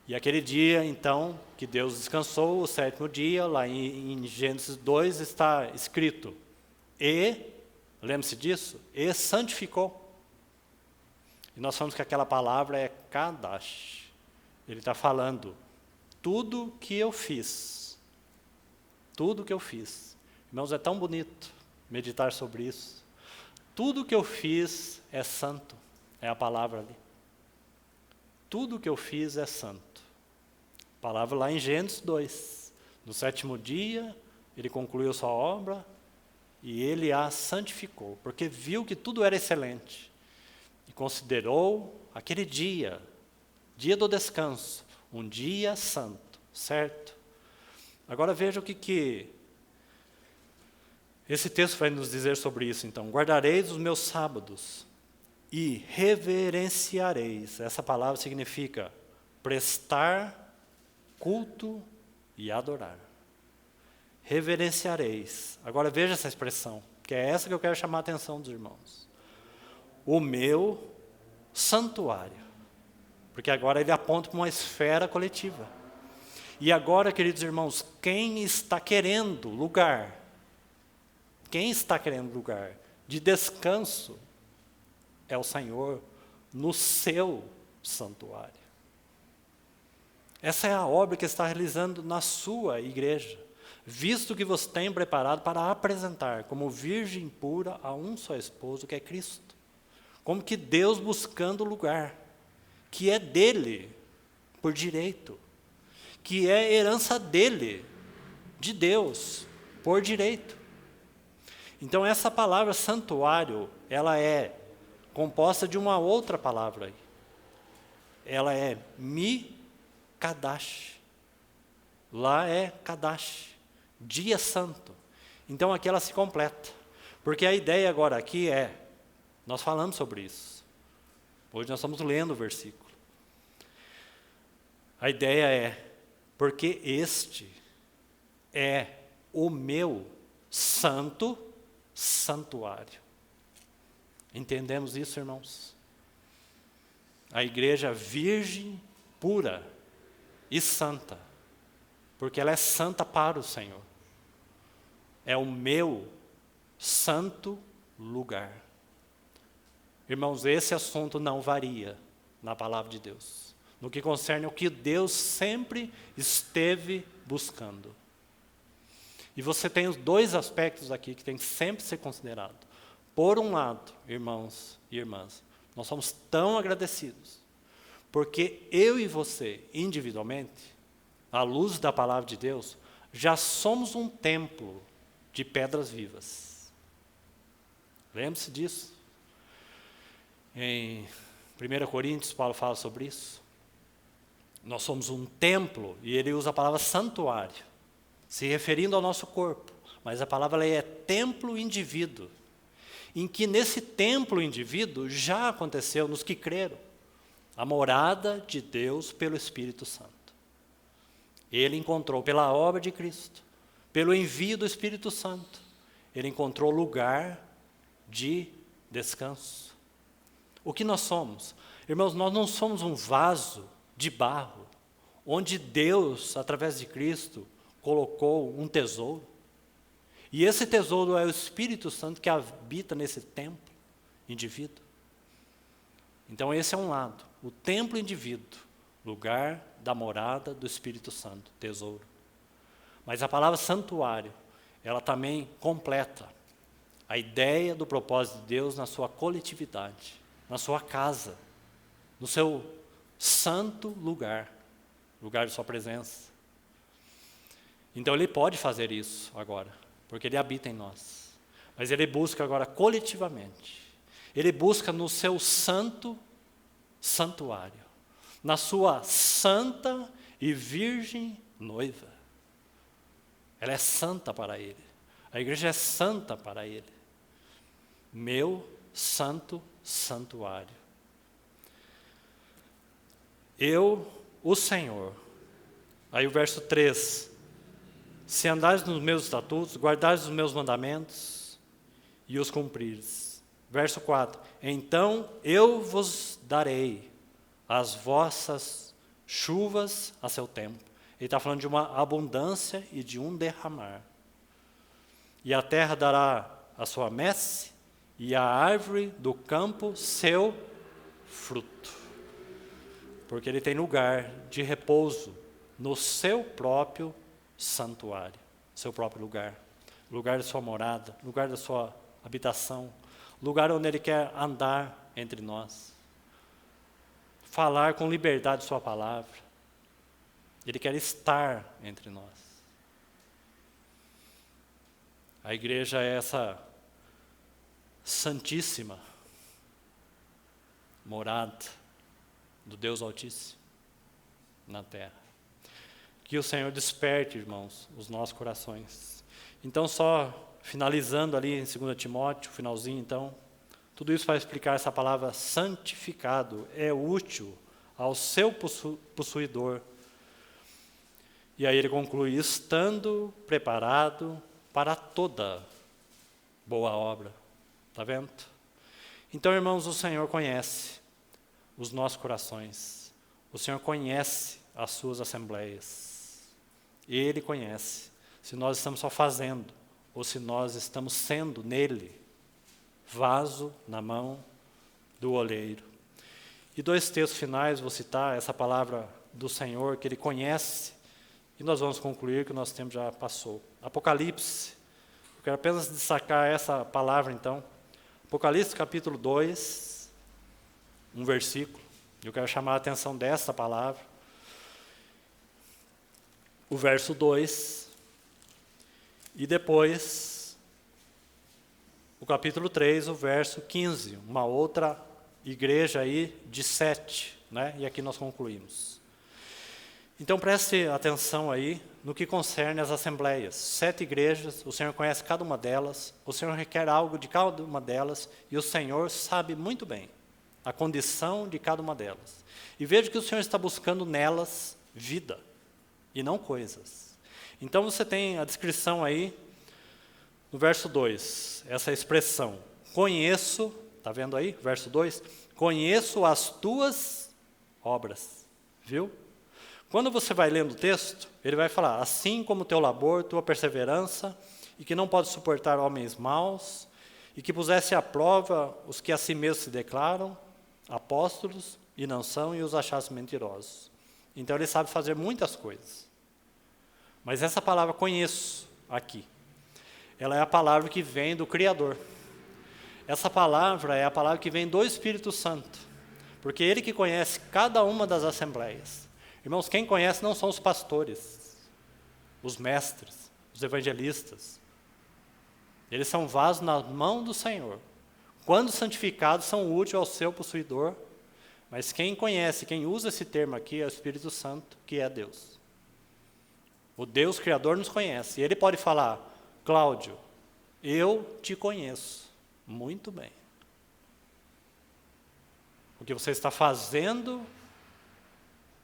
E aquele dia, então, que Deus descansou, o sétimo dia, lá em Gênesis 2 está escrito, e, lembre-se disso, e santificou. E nós falamos que aquela palavra é Kadash. Ele está falando, tudo que eu fiz. Tudo que eu fiz. Irmãos, é tão bonito meditar sobre isso. Tudo que eu fiz é santo, é a palavra ali. Tudo que eu fiz é santo. A palavra lá em Gênesis 2. No 7º dia, ele concluiu sua obra e ele a santificou, porque viu que tudo era excelente. E considerou aquele dia, dia do descanso, um dia santo, certo? Agora veja o que esse texto vai nos dizer sobre isso, então. Guardareis os meus sábados e reverenciareis. Essa palavra significa prestar culto e adorar. Reverenciareis. Agora veja essa expressão, que é essa que eu quero chamar a atenção dos irmãos. O meu santuário. Porque agora ele aponta para uma esfera coletiva. E agora, queridos irmãos, quem está querendo lugar? Quem está querendo lugar de descanso é o Senhor no seu santuário. Essa é a obra que está realizando na sua igreja, visto que você tem preparado para apresentar como virgem pura a um só esposo, que é Cristo. Como que Deus buscando lugar, que é dele, por direito, que é herança dele, de Deus, por direito. Então essa palavra santuário, ela é composta de uma outra palavra. Ela é mi-kadash. Lá é kadash, dia santo. Então aqui ela se completa. Porque a ideia agora aqui é, nós falamos sobre isso. Hoje nós estamos lendo o versículo. A ideia é, porque este é o meu santo santuário. Entendemos isso, irmãos? A igreja virgem, pura e santa, porque ela é santa para o Senhor. É o meu santo lugar. Irmãos, esse assunto não varia na palavra de Deus, no que concerne o que Deus sempre esteve buscando. E você tem os dois aspectos aqui que tem que sempre ser considerado. Por um lado, irmãos e irmãs, nós somos tão agradecidos, porque eu e você, individualmente, à luz da palavra de Deus, já somos um templo de pedras vivas. Lembre-se disso. Em 1 Coríntios, Paulo fala sobre isso. Nós somos um templo, e ele usa a palavra santuário, se referindo ao nosso corpo, mas a palavra é templo indivíduo, em que nesse templo indivíduo já aconteceu nos que creram, a morada de Deus pelo Espírito Santo. Ele encontrou pela obra de Cristo, pelo envio do Espírito Santo, ele encontrou lugar de descanso. O que nós somos? Irmãos, nós não somos um vaso de barro, onde Deus, através de Cristo, colocou um tesouro. E esse tesouro é o Espírito Santo que habita nesse templo indivíduo. Então esse é um lado, o templo indivíduo, lugar da morada do Espírito Santo, tesouro. Mas a palavra santuário, ela também completa a ideia do propósito de Deus na sua coletividade, na sua casa, no seu santo lugar, lugar de sua presença. Então ele pode fazer isso agora, porque ele habita em nós. Mas ele busca agora coletivamente. Ele busca no seu santo santuário, na sua santa e virgem noiva. Ela é santa para ele. A igreja é santa para ele. Meu santo santuário. Eu, o Senhor. Aí o verso 3. Se andares nos meus estatutos, guardares os meus mandamentos e os cumprires. Verso 4. Então eu vos darei as vossas chuvas a seu tempo. Ele está falando de uma abundância e de um derramar. E a terra dará a sua messe, e a árvore do campo seu fruto. Porque ele tem lugar de repouso no seu próprio santuário, seu próprio lugar. Lugar da sua morada, lugar da sua habitação. lugar onde Ele quer andar entre nós, falar com liberdade sua palavra. Ele quer estar entre nós. A igreja é essa santíssima morada do Deus Altíssimo na terra. Que o Senhor desperte, irmãos, os nossos corações. Então, só finalizando ali em 2 Timóteo, finalzinho então, tudo isso vai explicar essa palavra santificado, é útil ao seu possuidor. E aí ele conclui, estando preparado para toda boa obra. Está vendo? Então, irmãos, o Senhor conhece os nossos corações. O Senhor conhece as suas assembleias. Ele conhece se nós estamos só fazendo ou se nós estamos sendo nele vaso na mão do oleiro. E 2 textos finais, vou citar essa palavra do Senhor que Ele conhece, e nós vamos concluir que o nosso tempo já passou. Apocalipse, eu quero apenas destacar essa palavra então. Apocalipse capítulo 2, um versículo, eu quero chamar a atenção dessa palavra. O verso 2, e depois o capítulo 3, o verso 15, uma outra igreja aí de 7, né? E aqui nós concluímos. Então preste atenção aí no que concerne as assembleias. 7 igrejas, o Senhor conhece cada uma delas, o Senhor requer algo de cada uma delas, e o Senhor sabe muito bem a condição de cada uma delas. E veja que o Senhor está buscando nelas vida, e não coisas. Então você tem a descrição aí, no verso 2, essa expressão, conheço, está vendo aí, verso 2? Conheço as tuas obras, viu? Quando você vai lendo o texto, ele vai falar, assim como o teu labor, tua perseverança, e que não pode suportar homens maus, e que pusesse à prova os que a si mesmos se declaram, apóstolos, e não são, e os achasse mentirosos. Então ele sabe fazer muitas coisas. Mas essa palavra conheço aqui, ela é a palavra que vem do Criador. Essa palavra é a palavra que vem do Espírito Santo, porque Ele que conhece cada uma das assembleias. Irmãos, quem conhece não são os pastores, os mestres, os evangelistas. Eles são vasos na mão do Senhor. Quando santificados, são úteis ao seu possuidor, mas quem conhece, quem usa esse termo aqui é o Espírito Santo, que é Deus. O Deus Criador nos conhece. E Ele pode falar, Cláudio, eu te conheço muito bem. O que você está fazendo,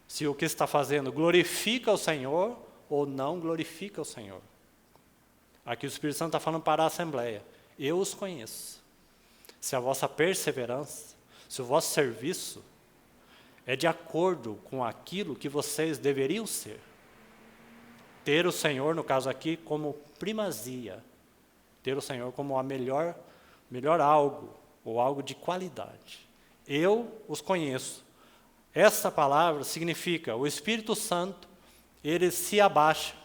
se o que está fazendo glorifica o Senhor ou não glorifica o Senhor. Aqui o Espírito Santo está falando para a Assembleia. Eu os conheço. Se a vossa perseverança, se o vosso serviço é de acordo com aquilo que vocês deveriam ser. Ter o Senhor, no caso aqui, como primazia. Ter o Senhor como a melhor algo, ou algo de qualidade. Eu os conheço. Essa palavra significa, o Espírito Santo, ele se abaixa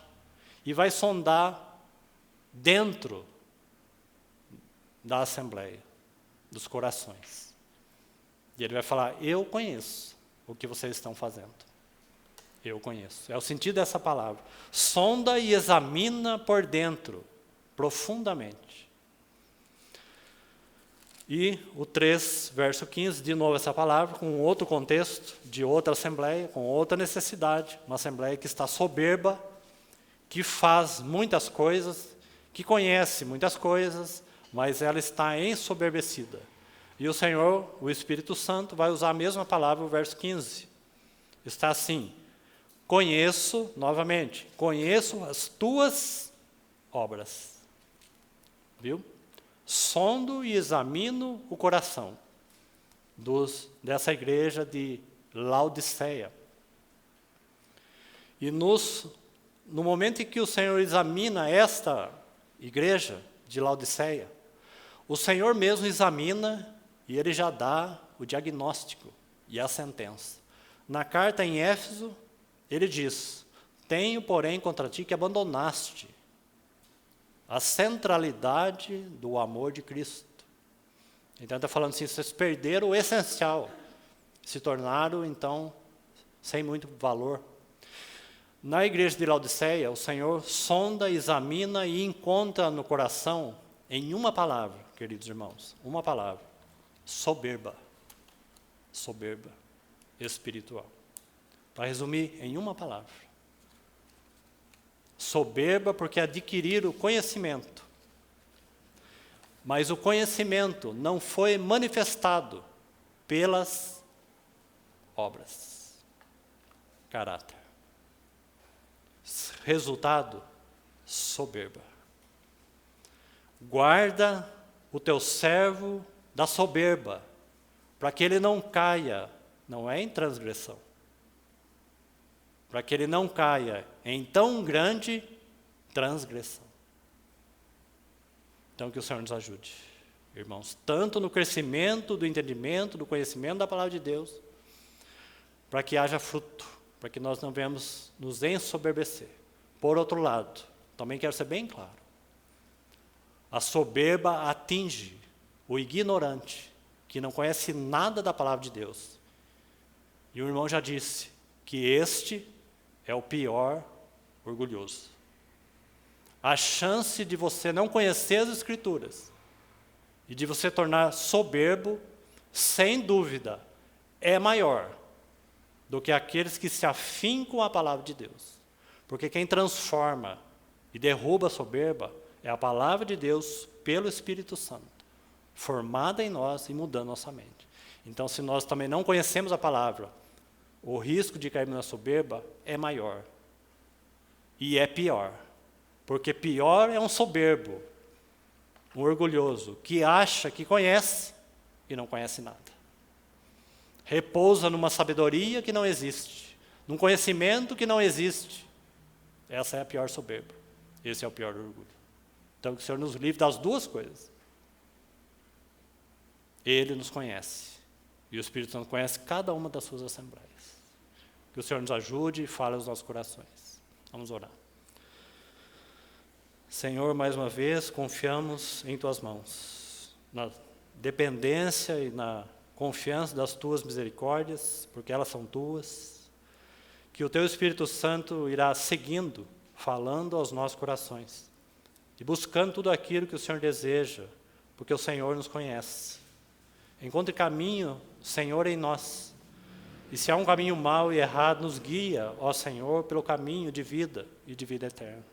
e vai sondar dentro da Assembleia, dos corações. E ele vai falar, eu conheço o que vocês estão fazendo. Eu conheço. É o sentido dessa palavra. Sonda e examina por dentro, profundamente. E o 3, verso 15, de novo essa palavra, com outro contexto, de outra assembleia, com outra necessidade, uma assembleia que está soberba, que faz muitas coisas, que conhece muitas coisas, mas ela está ensoberbecida. E o Senhor, o Espírito Santo, vai usar a mesma palavra, o verso 15. Está assim, conheço, novamente, conheço as tuas obras. Viu? Sondo e examino o coração dessa igreja de Laodiceia. E no momento em que o Senhor examina esta igreja de Laodiceia, o Senhor mesmo examina e Ele já dá o diagnóstico e a sentença. Na carta em Éfeso, Ele diz, tenho, porém, contra ti que abandonaste a centralidade do amor de Cristo. Então, está falando assim, vocês perderam o essencial, se tornaram, então, sem muito valor. Na igreja de Laodiceia, o Senhor sonda, examina e encontra no coração, em uma palavra, queridos irmãos, uma palavra: soberba. Soberba espiritual. Para resumir, em uma palavra: soberba, porque adquiriram o conhecimento. Mas o conhecimento não foi manifestado pelas obras. Caráter. Resultado: soberba. Guarda o teu servo da soberba, para que ele não caia, não é em transgressão, para que ele não caia em tão grande transgressão. Então, que o Senhor nos ajude, irmãos, tanto no crescimento do entendimento, do conhecimento da palavra de Deus, para que haja fruto, para que nós não venhamos nos ensoberbecer. Por outro lado, também quero ser bem claro, a soberba atinge o ignorante, que não conhece nada da palavra de Deus. E o irmão já disse que este é o pior orgulhoso. A chance de você não conhecer as Escrituras e de você tornar soberbo, sem dúvida, é maior do que aqueles que se afincam à palavra de Deus. Porque quem transforma e derruba a soberba é a palavra de Deus pelo Espírito Santo, formada em nós e mudando nossa mente. Então, se nós também não conhecemos a palavra, o risco de cairmos na soberba é maior. E é pior. Porque pior é um soberbo, um orgulhoso, que acha que conhece e não conhece nada. Repousa numa sabedoria que não existe, num conhecimento que não existe. Essa é a pior soberba. Esse é o pior orgulho. Então, que o Senhor nos livre das duas coisas. Ele nos conhece. E o Espírito Santo conhece cada uma das suas assembleias. Que o Senhor nos ajude e fale aos nossos corações. Vamos orar. Senhor, mais uma vez, confiamos em Tuas mãos. Na dependência e na confiança das Tuas misericórdias, porque elas são Tuas. Que o Teu Espírito Santo irá seguindo, falando aos nossos corações. E buscando tudo aquilo que o Senhor deseja, porque o Senhor nos conhece. Encontre caminho, Senhor, em nós. E se há um caminho mau e errado, nos guia, ó Senhor, pelo caminho de vida e de vida eterna.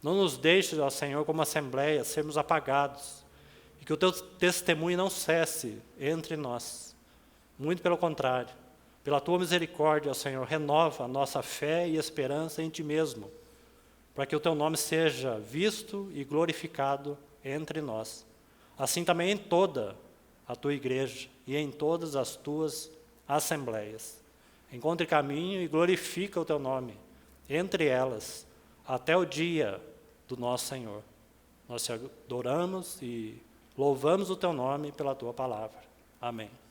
Não nos deixe, ó Senhor, como assembleia, sermos apagados. E que o Teu testemunho não cesse entre nós. Muito pelo contrário. Pela Tua misericórdia, ó Senhor, renova a nossa fé e esperança em Ti mesmo, para que o Teu nome seja visto e glorificado entre nós. Assim também em toda a Tua igreja e em todas as Tuas assembleias. Encontre caminho e glorifica o Teu nome entre elas, até o dia do nosso Senhor. Nós te adoramos e louvamos o Teu nome pela Tua palavra. Amém.